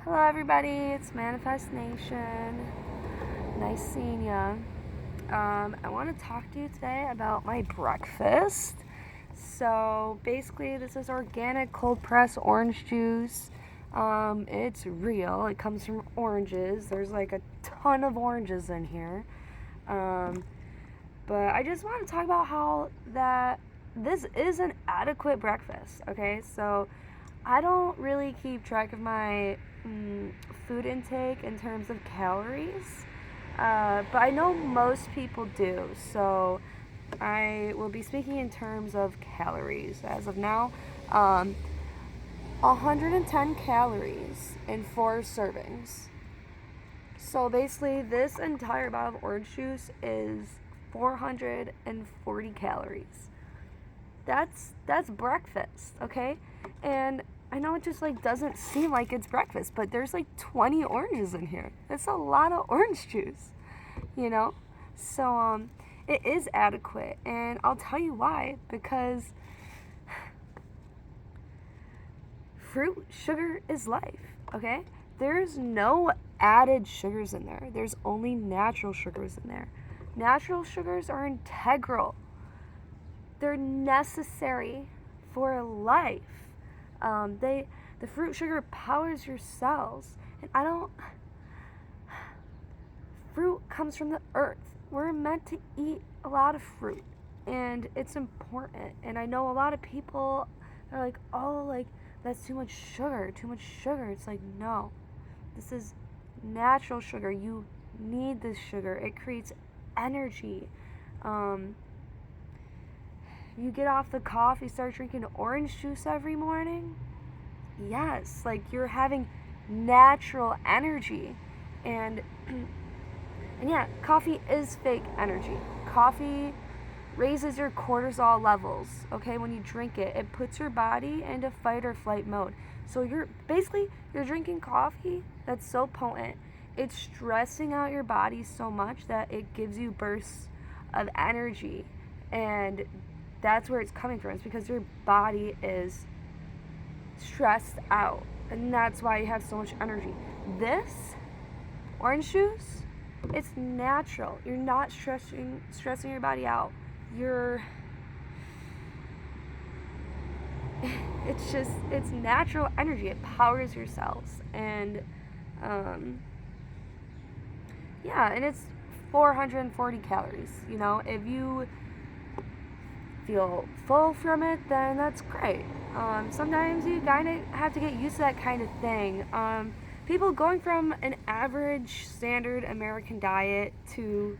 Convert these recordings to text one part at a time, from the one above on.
Hello everybody, it's Manifestnation. Nice seeing ya. I want to talk to you today about my breakfast. So basically this is organic cold pressed orange juice. It's real. It comes from oranges. There's like a ton of oranges in here. But I just want to talk about how that this is an adequate breakfast, okay? So I don't really keep track of my food intake in terms of calories, but I know most people do. So I will be speaking in terms of calories as of now. 110 calories in 4 servings. So basically, this entire bottle of orange juice is 440 calories. That's breakfast, okay? And I know it just like doesn't seem like it's breakfast, but there's like 20 oranges in here. That's a lot of orange juice, you know? So it is adequate, and I'll tell you why. Because fruit sugar is life, okay? There's no added sugars in there. There's only natural sugars in there. Natural sugars are integral. They're necessary for life. The fruit sugar powers your cells, and fruit comes from the earth. We're meant to eat a lot of fruit, and it's important. And I know a lot of people are like, oh, like that's too much sugar, too much sugar. It's like, no, this is natural sugar. You need this sugar. It creates energy. You get off the coffee, start drinking orange juice every morning. Yes, like you're having natural energy. And and yeah, coffee is fake energy. Coffee raises your cortisol levels, okay? When you drink it, it puts your body into fight or flight mode. So you're drinking coffee that's so potent. It's stressing out your body so much that it gives you bursts of energy. And that's where it's coming from. It's because your body is stressed out, and that's why you have so much energy. This orange juice, it's natural. You're not stressing your body out. It's natural energy. It powers your cells. And yeah, and it's 440 calories. You know, if you feel full from it, then that's great. Sometimes you kind of have to get used to that kind of thing. People going from an average standard American diet to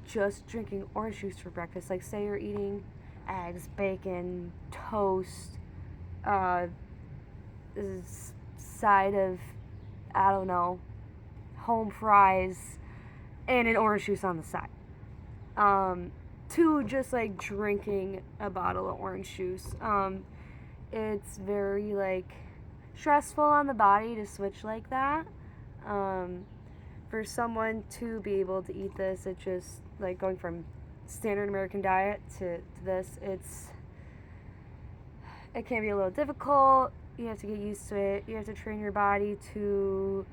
just drinking orange juice for breakfast, like say you're eating eggs, bacon, toast, side of, I don't know, home fries, and an orange juice on the side. To just like drinking a bottle of orange juice. It's very like stressful on the body to switch like that. For someone to be able to eat this, it just like going from standard American diet to this, it can be a little difficult. You have to get used to it. You have to train your body to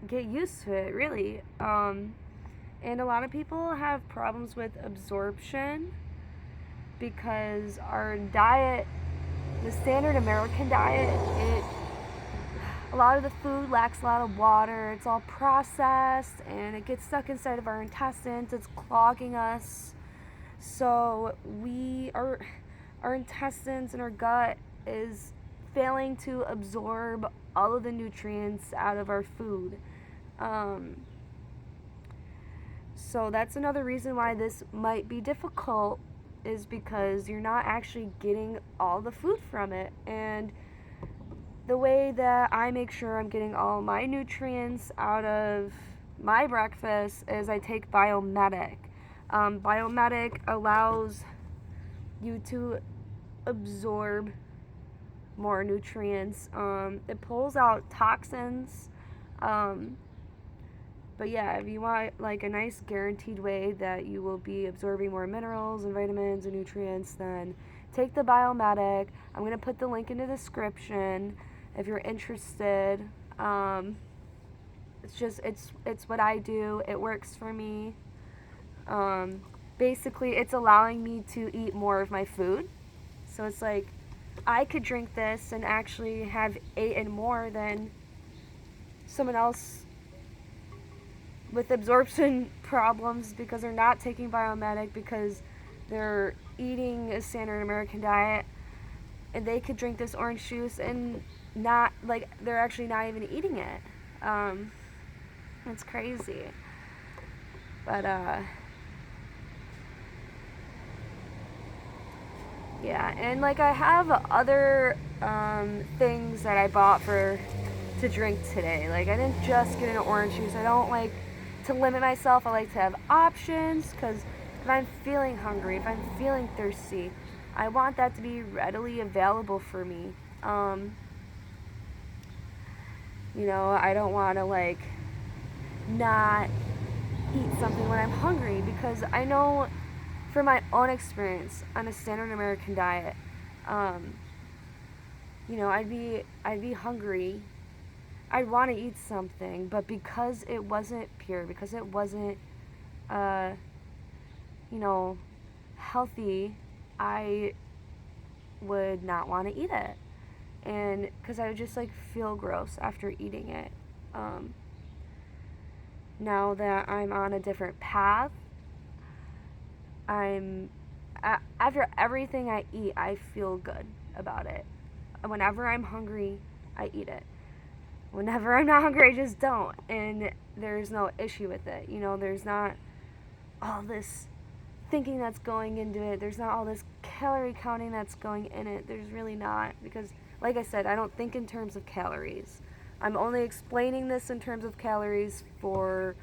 get used to it, really. And a lot of people have problems with absorption because our diet, the standard American diet, a lot of the food lacks a lot of water. It's all processed and it gets stuck inside of our intestines. It's clogging us. So our intestines and our gut is failing to absorb all of the nutrients out of our food. So that's another reason why this might be difficult, is because you're not actually getting all the food from it. And the way that I make sure I'm getting all my nutrients out of my breakfast is I take Biome. Biome allows you to absorb more nutrients. It pulls out toxins. But yeah, if you want like a nice guaranteed way that you will be absorbing more minerals and vitamins and nutrients, then take the Biome. I'm going to put the link in the description. if you're interested. It's what I do. It works for me. Basically, it's allowing me to eat more of my food. So it's like I could drink this and actually have eaten more than someone else with absorption problems because they're not taking Biomedic, because they're eating a standard American diet, and they could drink this orange juice and not, like, they're actually not even eating it. It's crazy. But yeah, and like I have other things that I bought to drink today. Like, I didn't just get an orange juice. I don't like to limit myself. I like to have options, because if I'm feeling hungry, if I'm feeling thirsty, I want that to be readily available for me. I don't want to like not eat something when I'm hungry, because I know from my own experience on a standard American diet, I'd be hungry. I'd want to eat something, but because it wasn't pure, because it wasn't, healthy, I would not want to eat it. And because I would just like feel gross after eating it. Now that I'm on a different path, after everything I eat, I feel good about it. Whenever I'm hungry, I eat it. Whenever I'm not hungry, I just don't. And there's no issue with it. There's not all this thinking that's going into it. There's not all this calorie counting that's going in it. There's really not. Because, like I said, I don't think in terms of calories. I'm only explaining this in terms of calories to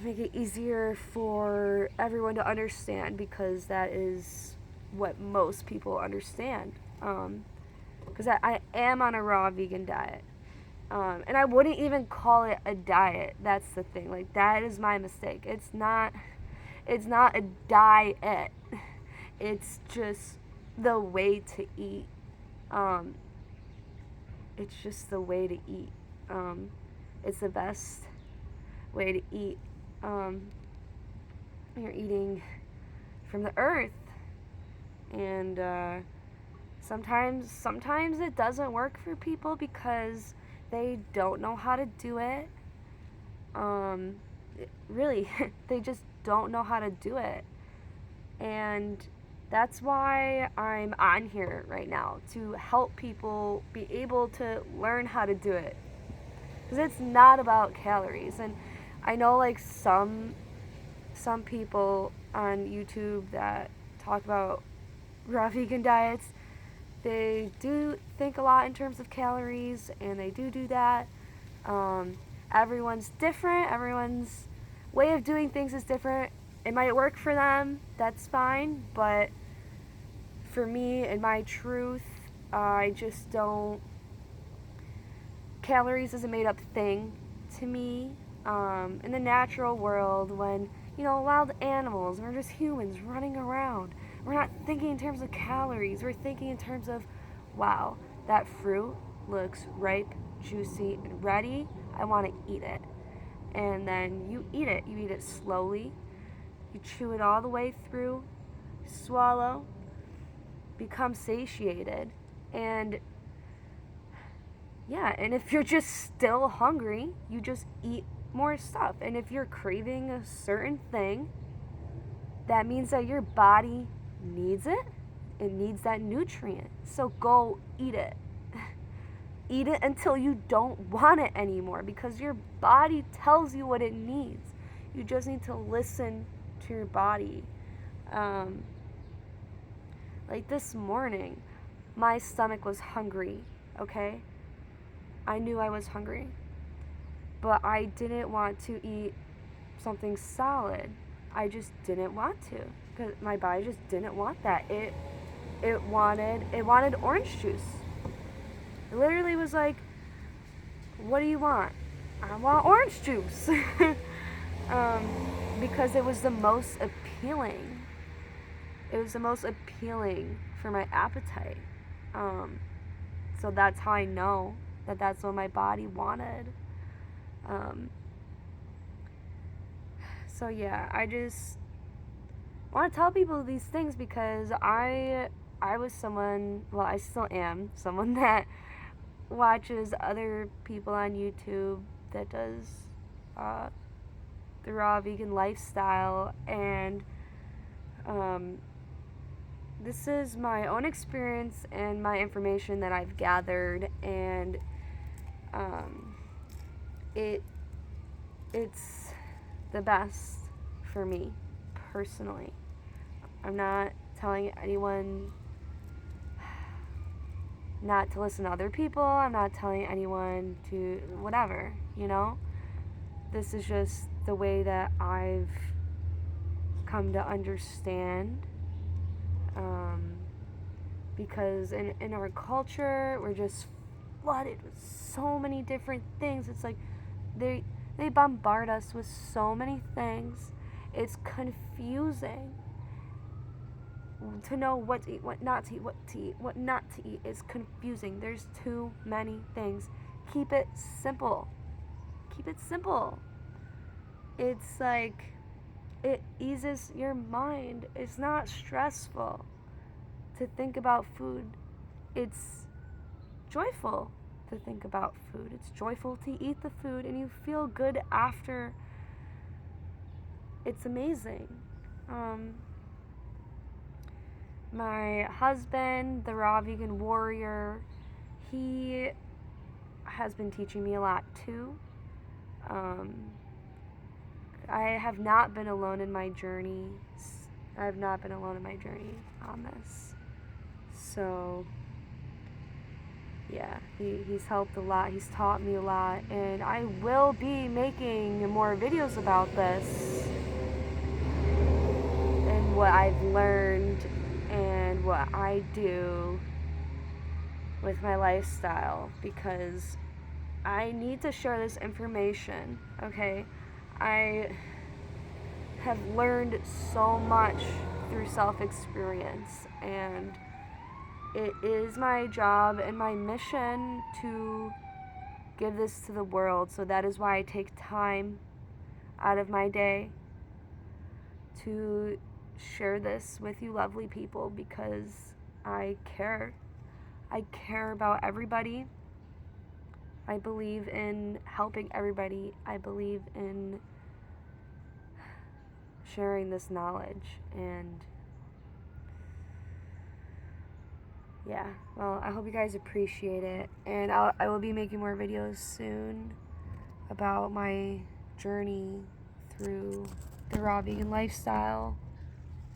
make it easier for everyone to understand, because that is what most people understand. Because I am on a raw vegan diet. And I wouldn't even call it a diet. That's the thing. Like, that is my mistake. It's not a diet. It's just the way to eat. It's just the way to eat. It's the best way to eat. You're eating from the earth. And sometimes it doesn't work for people because they don't know how to do it. Really, they just don't know how to do it. And that's why I'm on here right now, to help people be able to learn how to do it. Because it's not about calories. And I know like some people on YouTube that talk about raw vegan diets, they do think a lot in terms of calories, and they do that. Everyone's different. Everyone's way of doing things is different. It might work for them. That's fine. But for me and my truth, I just don't. Calories is a made up thing to me. In the natural world, when, wild animals, we're just humans running around. We're not thinking in terms of calories. We're thinking in terms of, wow, that fruit looks ripe, juicy, and ready. I want to eat it. And then you eat it. You eat it slowly. You chew it all the way through. Swallow. Become satiated. And yeah, and if you're just still hungry, you just eat more stuff. And if you're craving a certain thing, that means that your body needs it. It needs that nutrient. So go eat it. Eat it until you don't want it anymore, because your body tells you what it needs. You just need to listen to your body. Like this morning, my stomach was hungry, okay? I knew I was hungry, but I didn't want to eat something solid. I just didn't want to, because my body just didn't want that. It wanted orange juice. It literally was like, what do you want? I want orange juice. Because it was the most appealing. It was the most appealing for my appetite. So that's how I know that that's what my body wanted. So yeah, I just want to tell people these things because I was someone, well, I still am someone that watches other people on YouTube that does the raw vegan lifestyle, and this is my own experience and my information that I've gathered, and it's the best for me personally. I'm not telling anyone not to listen to other people. I'm not telling anyone to whatever, you know? This is just the way that I've come to understand. Because in our culture, we're just flooded with so many different things. It's like they bombard us with so many things. It's confusing to know what to eat, what not to eat, what to eat, what not to eat. Is confusing. There's too many things. Keep it simple. Keep it simple. It's like, it eases your mind. It's not stressful to think about food. It's joyful to think about food. It's joyful to eat the food, and you feel good after. It's amazing. My husband, the raw vegan warrior, he has been teaching me a lot too. I have not been alone in my journey. I have not been alone in my journey on this. So, yeah, he's helped a lot. He's taught me a lot. And I will be making more videos about this and what I've learned and what I do with my lifestyle, because I need to share this information, okay? I have learned so much through self-experience, and it is my job and my mission to give this to the world. So that is why I take time out of my day to share this with you lovely people, because I care. I care about everybody. I believe in helping everybody. I believe in sharing this knowledge, and yeah, well, I hope you guys appreciate it, and I will be making more videos soon about my journey through the raw vegan lifestyle,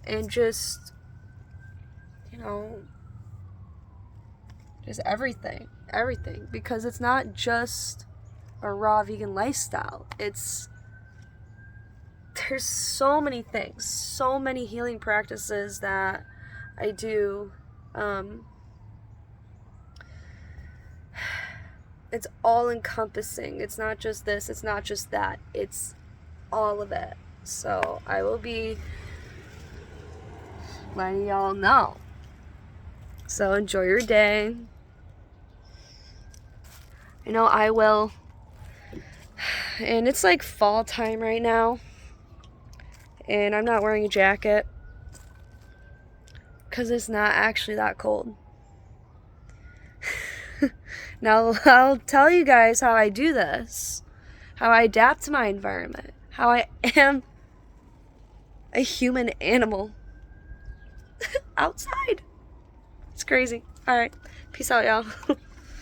and just, you know, just everything, because it's not just a raw vegan lifestyle. There's so many things, so many healing practices that I do. It's all encompassing. It's not just this, it's not just that. It's all of it. So I will be letting y'all know. So enjoy your day. You know, I will. And it's like fall time right now. And I'm not wearing a jacket because it's not actually that cold. Now, I'll tell you guys how I do this, how I adapt to my environment, how I am a human animal outside. It's crazy. All right. Peace out, y'all.